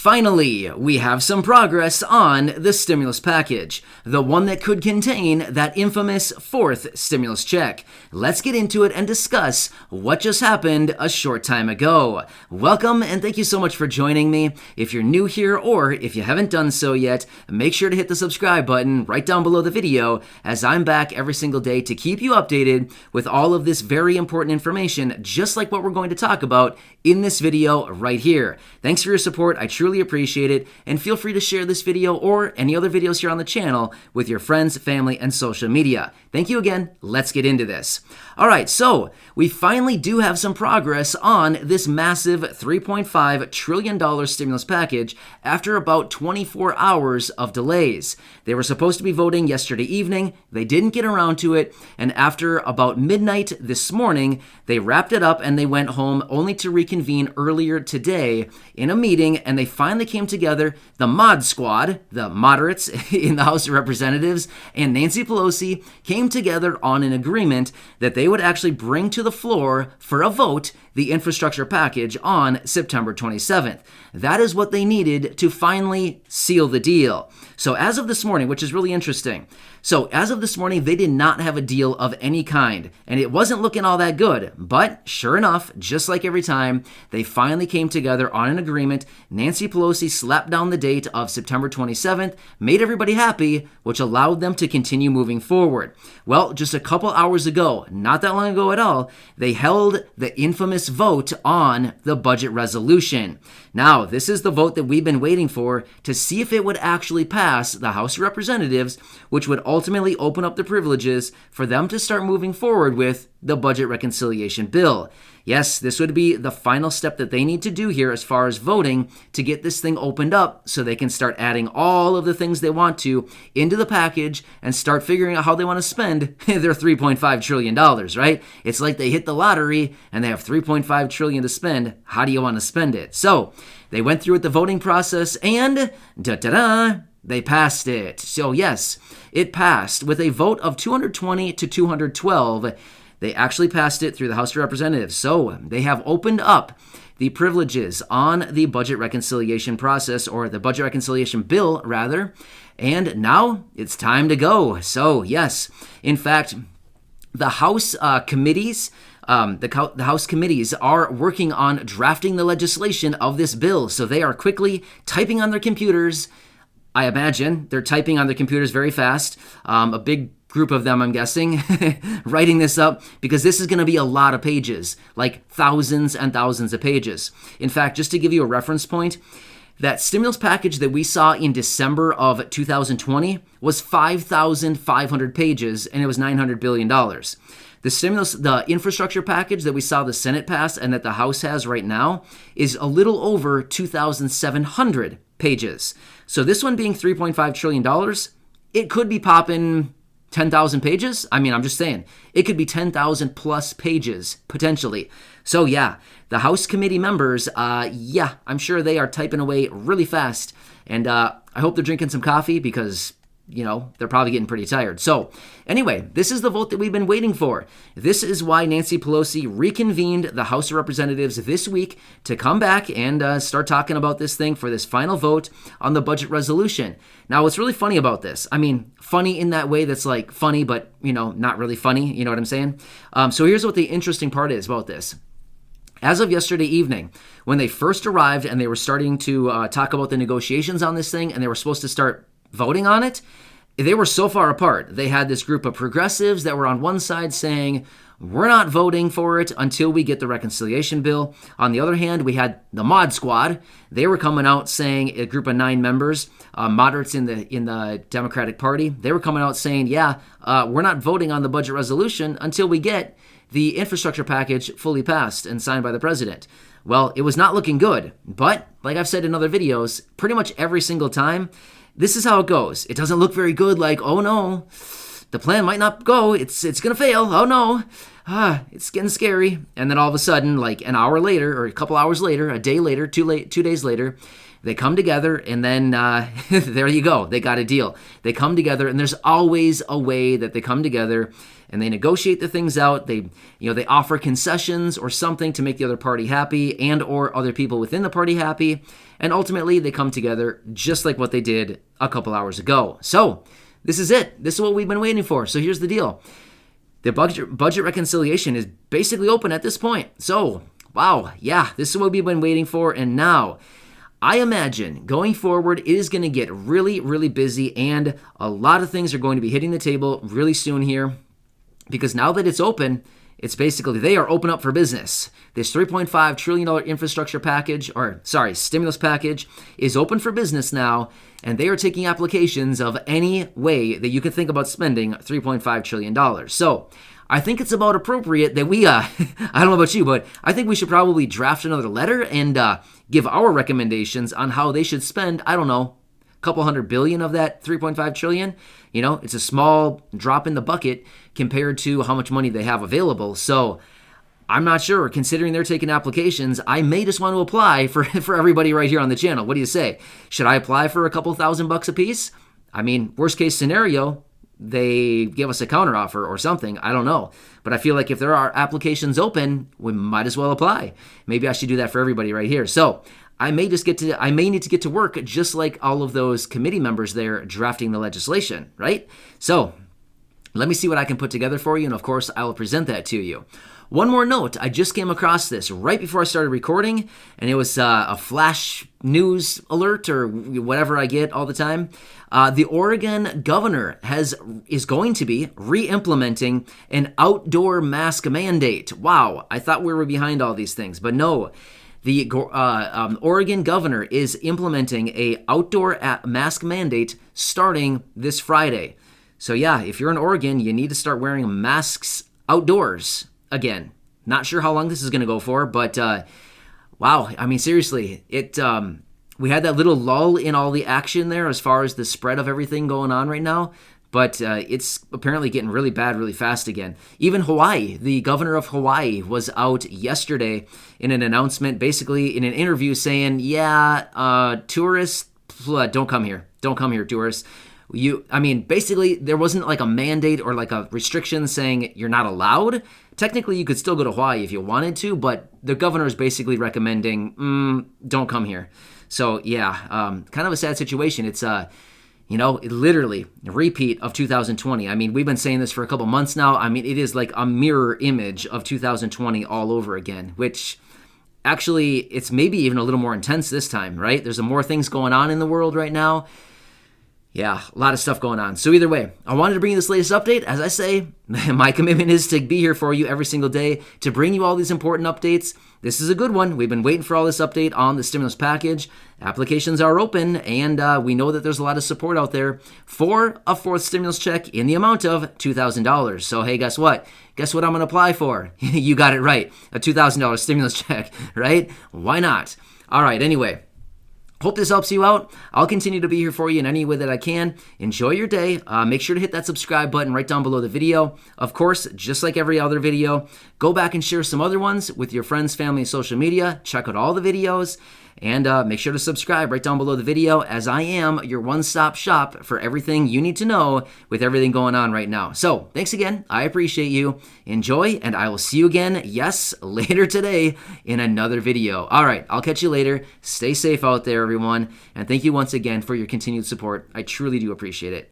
Finally, we have some progress on the stimulus package, the one that could contain that infamous fourth stimulus check. Let's get into it and discuss what just happened a short time ago. Welcome and thank you so much for joining me. If you're new here or if you haven't done so yet, make sure to hit the subscribe button right down below the video, as I'm back every single day to keep you updated with all of this very important information, just like what we're going to talk about in this video right here. Thanks for your support. I truly appreciate it, and feel free to share this video or any other videos here on the channel with your friends, family, and social media. Thank you again. Let's get into this. All right, so we finally do have some progress on this massive $3.5 trillion stimulus package after about 24 hours of delays. They were supposed to be voting yesterday evening. They didn't get around to it, and after about midnight this morning, they wrapped it up and they went home, only to reconvene earlier today in a meeting, and they finally came together. The Mod Squad, the moderates in the House of Representatives, and Nancy Pelosi came together on an agreement that they would actually bring to the floor for a vote the infrastructure package on September 27th. That is what they needed to finally seal the deal. So as of this morning, which is really interesting, so as of this morning, they did not have a deal of any kind, and it wasn't looking all that good. But sure enough, just like every time, they finally came together on an agreement. Nancy Pelosi slapped down the date of September 27th, made everybody happy, which allowed them to continue moving forward. Well, just a couple hours ago, not that long ago at all, they held the infamous vote on the budget resolution. Now, this is the vote that we've been waiting for to see if it would actually pass the House of Representatives, which would ultimately open up the privileges for them to start moving forward with the budget reconciliation bill. Yes, this would be the final step that they need to do here as far as voting to get this thing opened up so they can start adding all of the things they want to into the package and start figuring out how they want to spend their $3.5 trillion, right? It's like they hit the lottery and they have $3.5 trillion to spend. How do you want to spend it? So they went through with the voting process and they passed it. So yes, it passed with a vote of 220 to 212. They actually passed it through the House of Representatives. So they have opened up the privileges on the budget reconciliation process, or the budget reconciliation bill, rather. And now it's time to go. So yes, in fact, the House committees, the House committees are working on drafting the legislation of this bill. So they are quickly typing on their computers. I imagine they're typing on their computers very fast. A big group of them, I'm guessing, writing this up, because this is going to be a lot of pages, like thousands and thousands of pages. In fact, just to give you a reference point, that stimulus package that we saw in December of 2020 was 5,500 pages, and it was $900 billion. The infrastructure package that we saw the Senate pass and that the House has right now is a little over 2,700 pages. So this one being $3.5 trillion, it could be popping 10,000 pages? I mean, I'm just saying, it could be 10,000 plus pages, potentially. So yeah, the House committee members, I'm sure they are typing away really fast. And I hope they're drinking some coffee because, you know, they're probably getting pretty tired. So anyway, this is the vote that we've been waiting for. This is why Nancy Pelosi reconvened the House of Representatives this week to come back and start talking about this thing for this final vote on the budget resolution. Now, what's really funny about this, I mean, funny in that way that's like funny, but, you know, not really funny. You know what I'm saying? So here's what the interesting part is about this. As of yesterday evening, when they first arrived and they were starting to talk about the negotiations on this thing and they were supposed to start voting on it, they were so far apart. They had this group of progressives that were on one side saying, we're not voting for it until we get the reconciliation bill. On the other hand, we had the Mod Squad. They were coming out saying, a group of 9 members, moderates in the Democratic Party, they were coming out saying, we're not voting on the budget resolution until we get the infrastructure package fully passed and signed by the president. Well, it was not looking good. But like I've said in other videos, pretty much every single time, this is how it goes. It doesn't look very good, like, oh no, the plan might not go, it's going to fail, oh no. it's getting scary. And then all of a sudden, like an hour later or a couple hours later, a day later, 2 days later, they come together, and then there you go. They got a deal. They come together, and there's always a way that they come together, and they negotiate the things out. They offer concessions or something to make the other party happy and or other people within the party happy, and ultimately they come together just like what they did a couple hours ago. So this is it. This is what we've been waiting for. So here's the deal. The budget reconciliation is basically open at this point. So, wow, yeah, this is what we've been waiting for, and now I imagine going forward it is going to get really, really busy, and a lot of things are going to be hitting the table really soon here, because now that it's open, it's basically they are open up for business. This $3.5 trillion infrastructure package, stimulus package, is open for business now, and they are taking applications of any way that you could think about spending $3.5 trillion. So I think it's about appropriate that we, I don't know about you, but I think we should probably draft another letter and give our recommendations on how they should spend, I don't know, a couple $100 billion of that $3.5 trillion. It's a small drop in the bucket compared to how much money they have available. So I'm not sure. Considering they're taking applications, I may just want to apply for everybody right here on the channel. What do you say? Should I apply for a couple $1,000 a piece? I mean, worst case scenario, they give us a counteroffer or something. I don't know. But I feel like if there are applications open, we might as well apply. Maybe I should do that for everybody right here. So I may need to get to work just like all of those committee members there drafting the legislation, right? So let me see what I can put together for you, and of course, I will present that to you. One more note, I just came across this right before I started recording, and it was a flash news alert or whatever I get all the time. The Oregon governor is going to be re-implementing an outdoor mask mandate. Wow, I thought we were behind all these things, but no. The Oregon governor is implementing a outdoor mask mandate starting this Friday. So yeah, if you're in Oregon, you need to start wearing masks outdoors again. Not sure how long this is going to go for, but wow, I mean seriously, we had that little lull in all the action there as far as the spread of everything going on right now. But it's apparently getting really bad really fast again. Even Hawaii, the governor of Hawaii was out yesterday in an announcement, basically in an interview saying, tourists, don't come here. Don't come here, tourists. Basically there wasn't like a mandate or like a restriction saying you're not allowed. Technically, you could still go to Hawaii if you wanted to, but the governor is basically recommending, don't come here. So yeah, kind of a sad situation. It's literally a repeat of 2020. I mean, we've been saying this for a couple months now. I mean, it is like a mirror image of 2020 all over again, which actually it's maybe even a little more intense this time, right? There's more things going on in the world right now. Yeah, a lot of stuff going on. So either way, I wanted to bring you this latest update. As I say, my commitment is to be here for you every single day to bring you all these important updates. This is a good one. We've been waiting for all this update on the stimulus package. Applications are open, and we know that there's a lot of support out there for a fourth stimulus check in the amount of $2,000. So hey, guess what? Guess what I'm going to apply for? You got it right. A $2,000 stimulus check, right? Why not? All right, anyway. Hope this helps you out. I'll continue to be here for you in any way that I can. Enjoy your day. Make sure to hit that subscribe button right down below the video. Of course, just like every other video, go back and share some other ones with your friends, family, and social media. Check out all the videos. And make sure to subscribe right down below the video, as I am your one-stop shop for everything you need to know with everything going on right now. So thanks again. I appreciate you. Enjoy, and I will see you again, yes, later today in another video. All right, I'll catch you later. Stay safe out there, everyone. And thank you once again for your continued support. I truly do appreciate it.